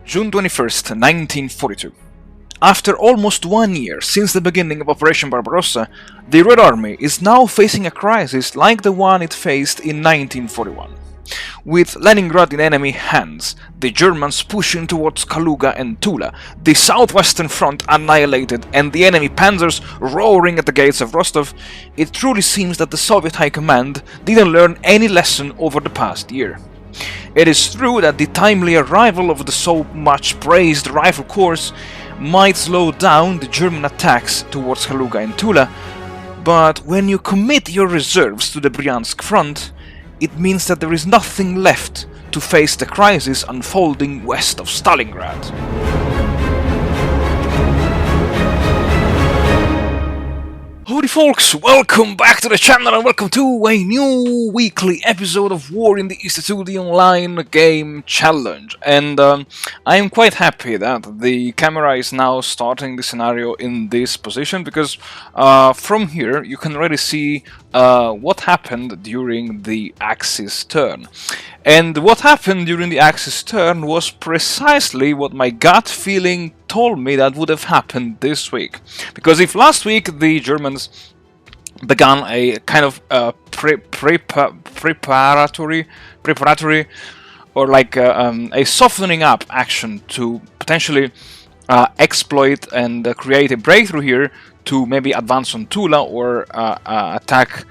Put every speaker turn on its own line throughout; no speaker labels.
June 21st, 1942. After almost 1 year since the beginning of Operation Barbarossa, the Red Army is now facing a crisis like the one it faced in 1941. With Leningrad in enemy hands, the Germans pushing towards Kaluga and Tula, the southwestern front annihilated and the enemy panzers roaring at the gates of Rostov, it truly seems that the Soviet High Command didn't learn any lesson over the past year. It is true that the timely arrival of the so much praised rifle corps might slow down the German attacks towards Kaluga and Tula, but when you commit your reserves to the Bryansk Front, it means that there is nothing left to face the crisis unfolding west of Stalingrad. Howdy folks, welcome back to the channel and welcome to a new weekly episode of War in the East 2, the online game challenge. And I am quite happy that the camera is now starting the scenario in this position, because from here you can already see what happened during the Axis turn. And what happened during the Axis turn was precisely what my gut feeling told me that would have happened this week. Because if last week the Germans began a kind of preparatory or like a softening up action to potentially exploit and create a breakthrough here to maybe advance on Tula or attack,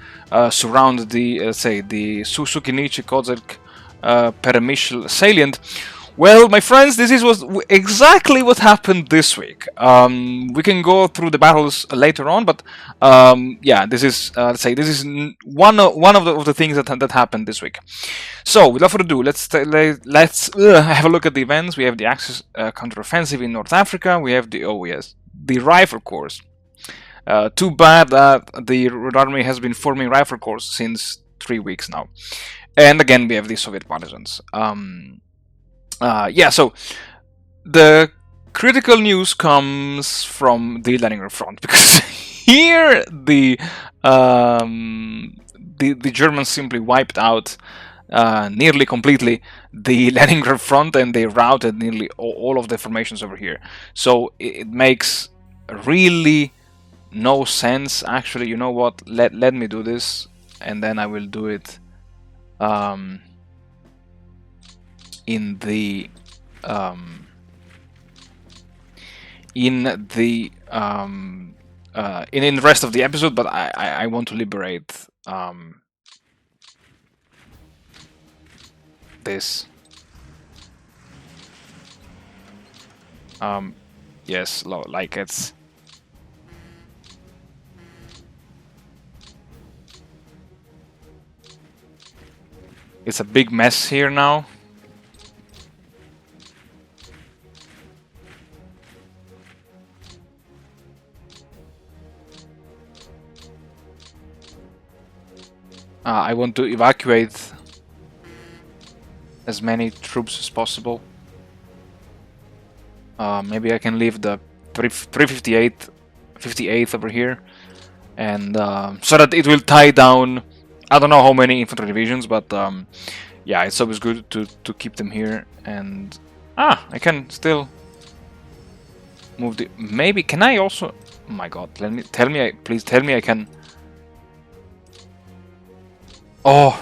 surround the, let's say, the Sukinichi-Kozak Peremyshl salient. Well, my friends, this is exactly what happened this week. We can go through the battles later on, but yeah, this is let's say this is one of the things that happened this week. So, without further ado, let's have a look at the events. We have the Axis counteroffensive in North Africa. We have the the rifle corps. Too bad that the Red Army has been forming rifle corps since 3 weeks now. And again, we have the Soviet partisans. Yeah, so the critical news comes from the Leningrad Front, because here the Germans simply wiped out nearly completely the Leningrad Front, and they routed nearly all of the formations over here. So it makes really no sense. Actually, you know what? Let me do this, and then I will do it in the rest of the episode, but I want to liberate this. Yes, like it's a big mess here now. I want to evacuate as many troops as possible. Maybe I can leave the 58th over here, and so that it will tie down. I don't know how many infantry divisions, but yeah, it's always good to keep them here. And I can still move the. Maybe can I also? Oh my God! Please tell me I can. Oh,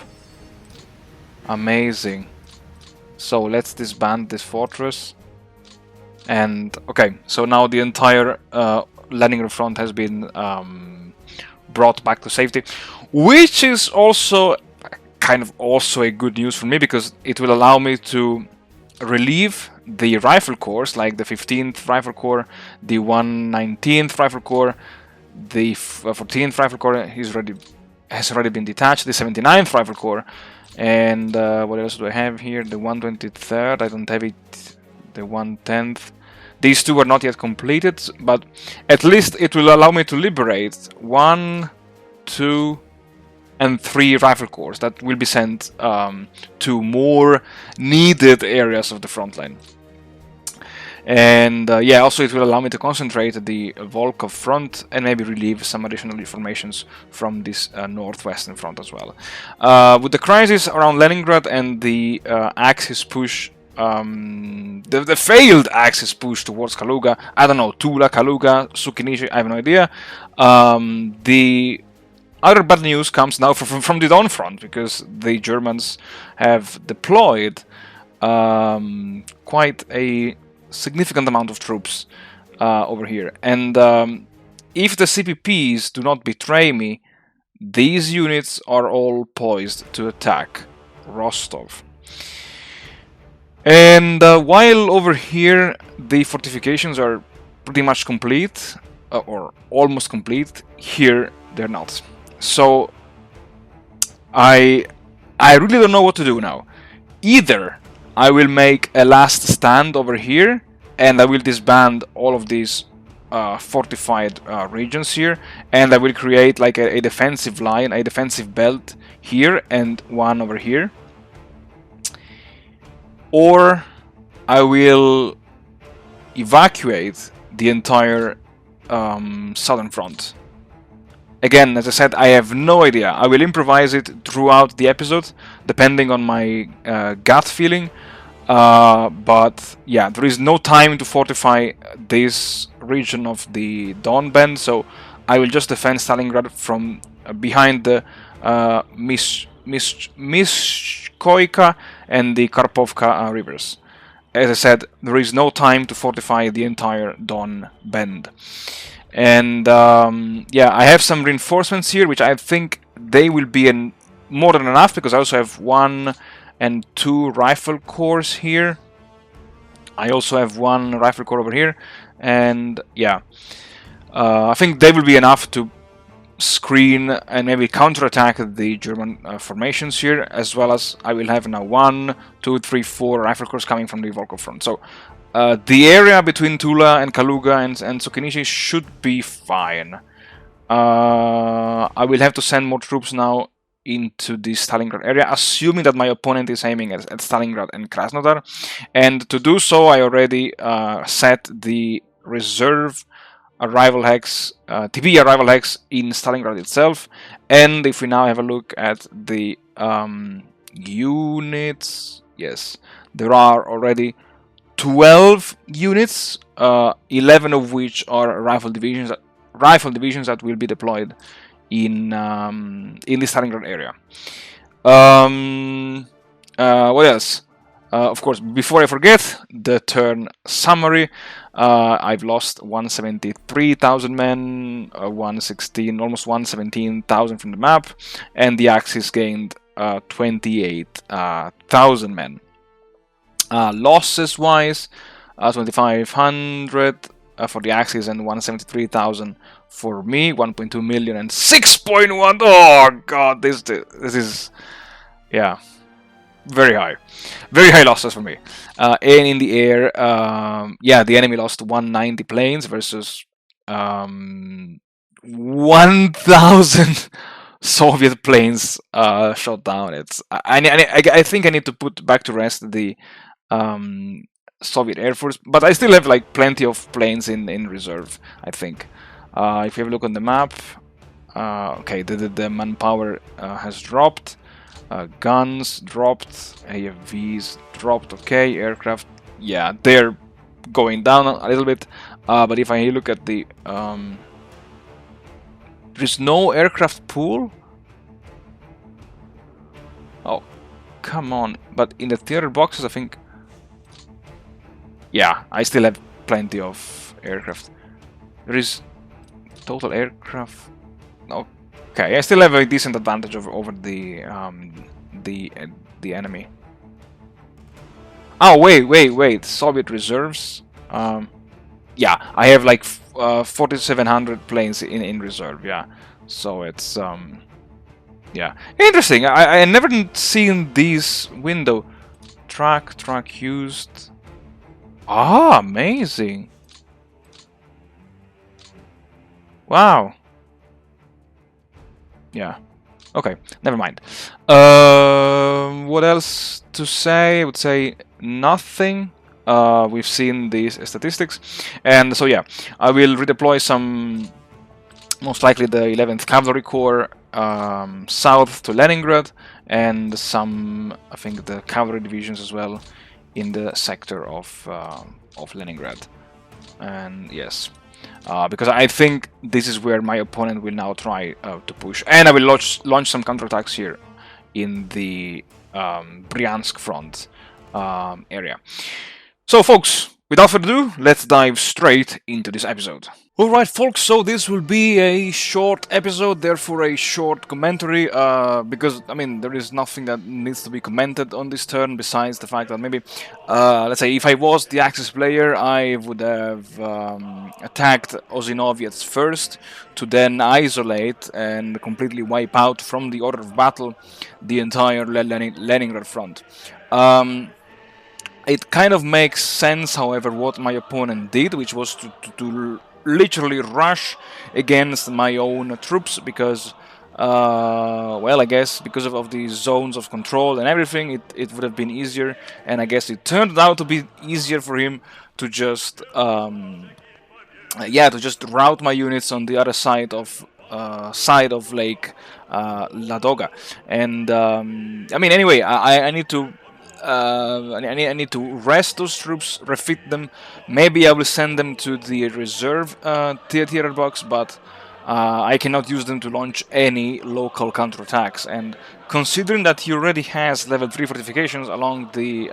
amazing. So let's disband this fortress. And okay, so now the entire Leningrad Front has been brought back to safety, which is also kind of also a good news for me, because it will allow me to relieve the rifle corps, like the 15th Rifle Corps, the 119th Rifle Corps, the 14th Rifle Corps has already been detached, the 79th Rifle Corps, and what else do I have here? The 123rd, I don't have it, the 110th. These two are not yet completed, but at least it will allow me to liberate 1, 2, and 3 rifle corps that will be sent to more needed areas of the front line. And yeah, also it will allow me to concentrate the Volkhov front and maybe relieve some additional formations from this northwestern front as well. With the crisis around Leningrad and the Axis push the failed Axis push towards Kaluga. I don't know, Tula, Kaluga, Sukinishi, I have no idea. The other bad news comes now from the Don front, because the Germans have deployed quite a significant amount of troops over here. And if the CPPs do not betray me, these units are all poised to attack Rostov. And while over here the fortifications are pretty much complete, or almost complete, here they're not. So I really don't know what to do now. Either I will make a last stand over here and I will disband all of these fortified regions here, and I will create like a defensive line, a defensive belt here and one over here. Or I will evacuate the entire southern front. Again, as I said, I have no idea. I will improvise it throughout the episode, depending on my gut feeling. But yeah, there is no time to fortify this region of the Don Bend, so I will just defend Stalingrad from behind the Mishkoika and the Karpovka rivers. As I said, there is no time to fortify the entire Don Bend. And yeah, I have some reinforcements here, which I think they will be more than enough, because I also have 1 and 2 rifle corps here. I also have 1 rifle corps over here, and yeah, I think they will be enough to screen and maybe counterattack the German formations here, as well as I will have now 1, 2, 3, 4 rifle corps coming from the Volkhov front. So the area between Tula and Kaluga and Sukinishi should be fine. I will have to send more troops now into the Stalingrad area, assuming that my opponent is aiming at Stalingrad and Krasnodar. And to do so, I already set the reserve arrival hex, TB arrival hex in Stalingrad itself. And if we now have a look at the units, yes, there are already 12 units, 11 of which are rifle divisions that will be deployed in the Stalingrad area. What else? Of course, before I forget, the turn summary. I've lost 173,000 men, 116, almost 117,000 from the map, and the Axis gained 28,000 men. Losses wise, 2,500 for the Axis and 173,000 for me, 1.2 million and 6.1. Oh god, this is, yeah, very high losses for me. And in the air, yeah, the enemy lost 190 planes versus 1,000 Soviet planes shot down. It's I think I need to put back to rest the Soviet Air Force, but I still have like plenty of planes in reserve, I think. If you have a look on the map, okay, the manpower has dropped, guns dropped, AFVs dropped, okay, aircraft, yeah, they're going down a little bit, but if I look at the, there's no aircraft pool? Oh, come on, but in the theater boxes, I think, yeah, I still have plenty of aircraft. There is total aircraft. Okay, I still have a decent advantage over the enemy. Oh wait! Soviet reserves. Yeah, I have like 4,700 planes in reserve. Yeah, so it's yeah, interesting. I never seen these window track used. Ah, amazing. Wow. Yeah. Okay, never mind. What else to say? I would say nothing. We've seen these statistics. And so yeah, I will redeploy some, most likely the 11th Cavalry Corps south to Leningrad, and some, I think, the cavalry divisions as well in the sector of Leningrad. And yes, because I think this is where my opponent will now try to push, and I will launch some counterattacks here in the Bryansk Front area. So folks, without further ado, let's dive straight into this episode. Alright folks, so this will be a short episode, therefore a short commentary, because, I mean, there is nothing that needs to be commented on this turn, besides the fact that maybe, let's say, if I was the Axis player, I would have attacked Ozinovets first, to then isolate and completely wipe out from the order of battle the entire Leningrad Front. It kind of makes sense, however, what my opponent did, which was to literally rush against my own troops, because, well, I guess because of the zones of control and everything, it would have been easier, and I guess it turned out to be easier for him to just, yeah, to just route my units on the other side of Lake Ladoga, and I mean, anyway, I need to. I need to rest those troops, refit them. Maybe I will send them to the reserve theater box, but I cannot use them to launch any local counterattacks. And considering that he already has level 3 fortifications along the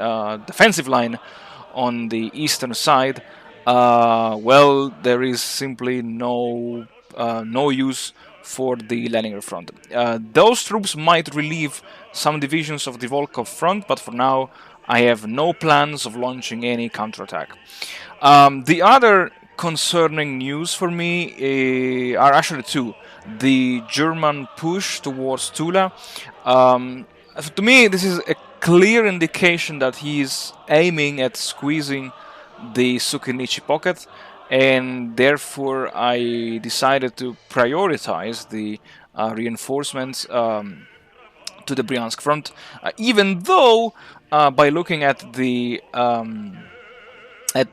defensive line on the eastern side, well, there is simply no use for the Leningrad Front. Those troops might relieve some divisions of the Volkhov Front, but for now I have no plans of launching any counterattack. The other concerning news for me are actually two. The German push towards Tula. To me, this is a clear indication that he is aiming at squeezing the Sukenichi pocket, and therefore I decided to prioritize the reinforcements to the Bryansk Front, even though by looking at the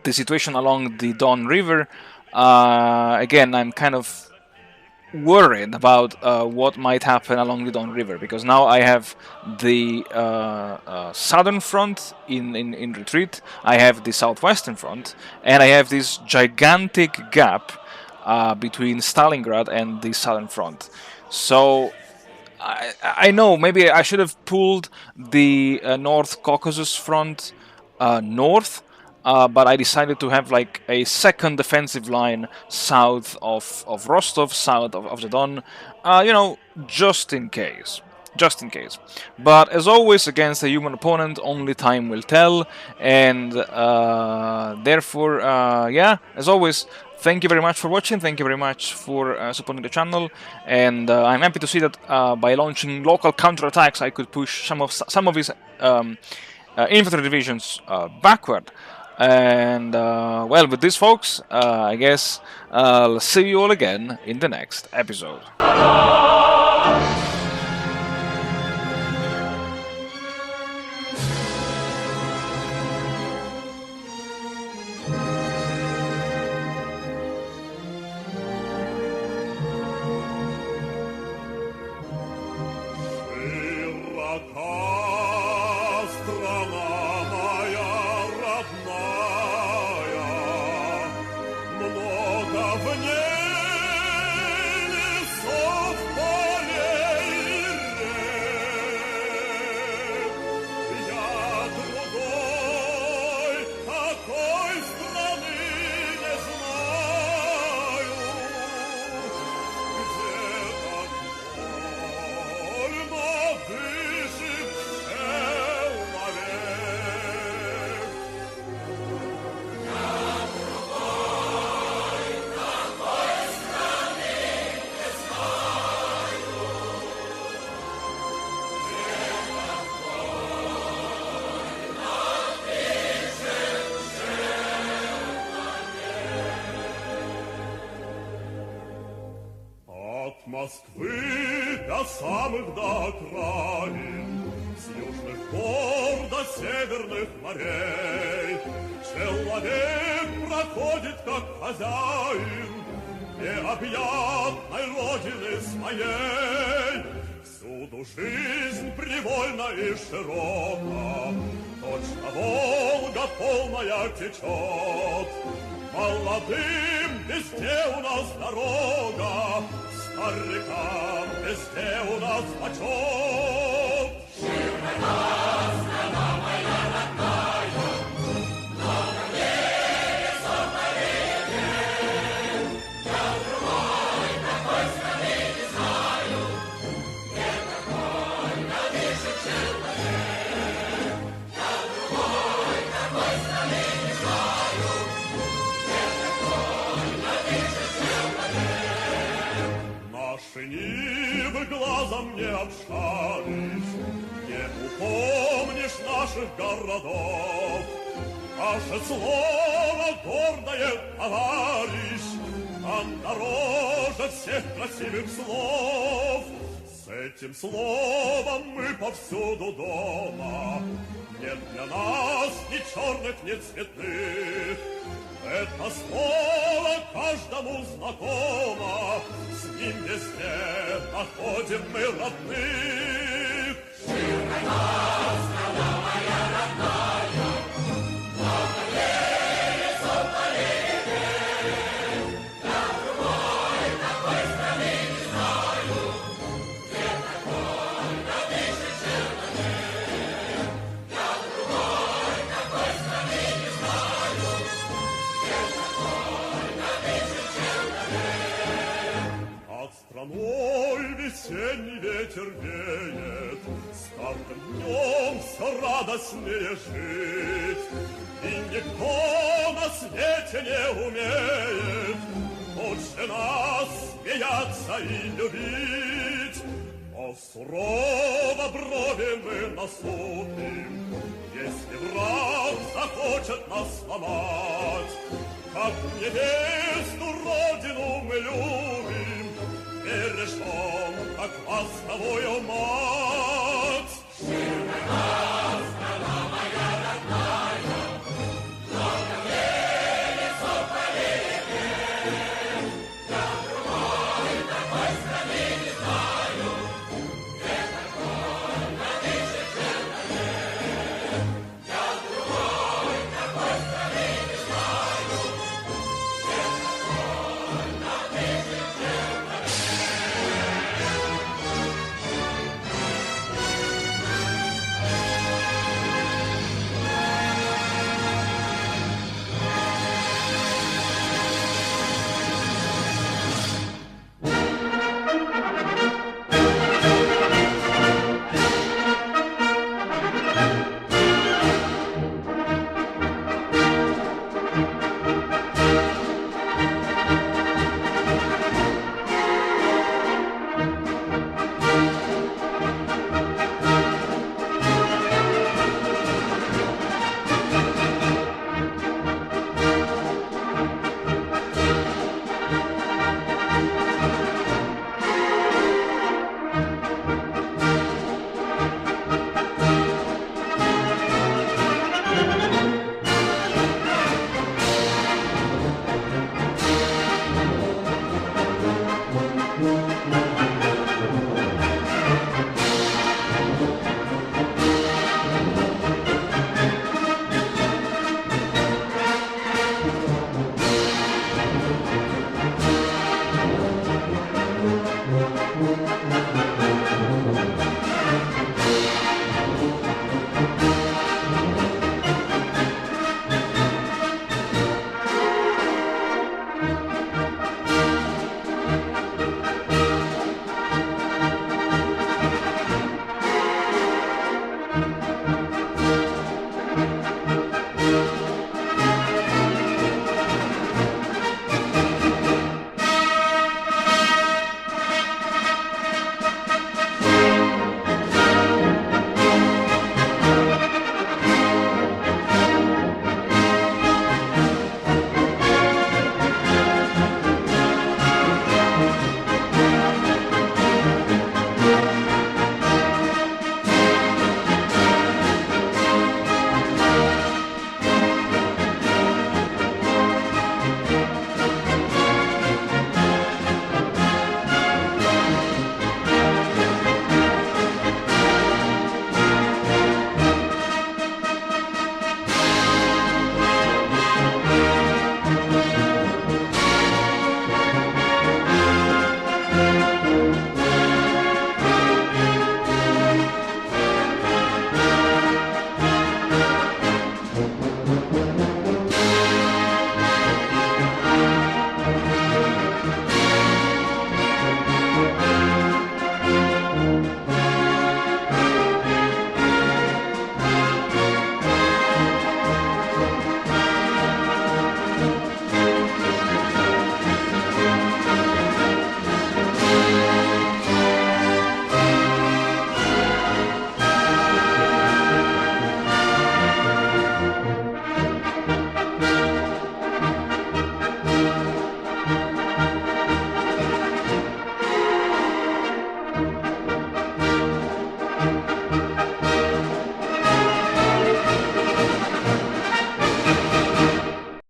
situation along the Don River, again, I'm kind of worried about what might happen along the Don River, because now I have the southern front in retreat, I have the southwestern front, and I have this gigantic gap between Stalingrad and the southern front. So I know maybe I should have pulled the North Caucasus front north, but I decided to have like a second defensive line south of Rostov, south of the Don, you know, just in case. Just in case. But as always, against a human opponent, only time will tell, and therefore, yeah, as always, thank you very much for watching, thank you very much for supporting the channel, and I'm happy to see that by launching local counterattacks I could push some of his infantry divisions backward. And well, with this folks, I guess I'll see you all again in the next episode.
Москвы до самых до окраин, с южных гор до северных морей. Человек проходит как хозяин необъятной родины своей. Всю Всюду жизнь привольна и широка, точно Волга полная течет. Молодым везде у нас дорога, старикам везде у нас почет. Жирная нас, страна моя родная, много вере, сотна лет. Я другой такой страны не знаю, где такой надышит человек. Я другой такой страны не знаю, где такой надышит человек. Наши нивы глазом не обшаришь, не упомнишь наших городов. Наше слово гордое, товарищ, нам дороже всех красивых слов. С этим словом мы повсюду дома. Нет для нас ни черных, ни цветных. Это слово каждому знакомо. С ним везде находим мы родных. Жирная нас, страна моя родная, много вере, сотна лет. Я другой такой страны не знаю, где такой надышит человек. Я другой такой страны не знаю, где такой надышит человек. Над страной весенний ветер веет, с каждым днем все радостнее жить. И никто на свете не умеет лучше нас смеяться и любить. Но сурово брови мы насупим, если враг захочет нас сломать. Как невесту родину мы любим, бережем, как ласковую мать.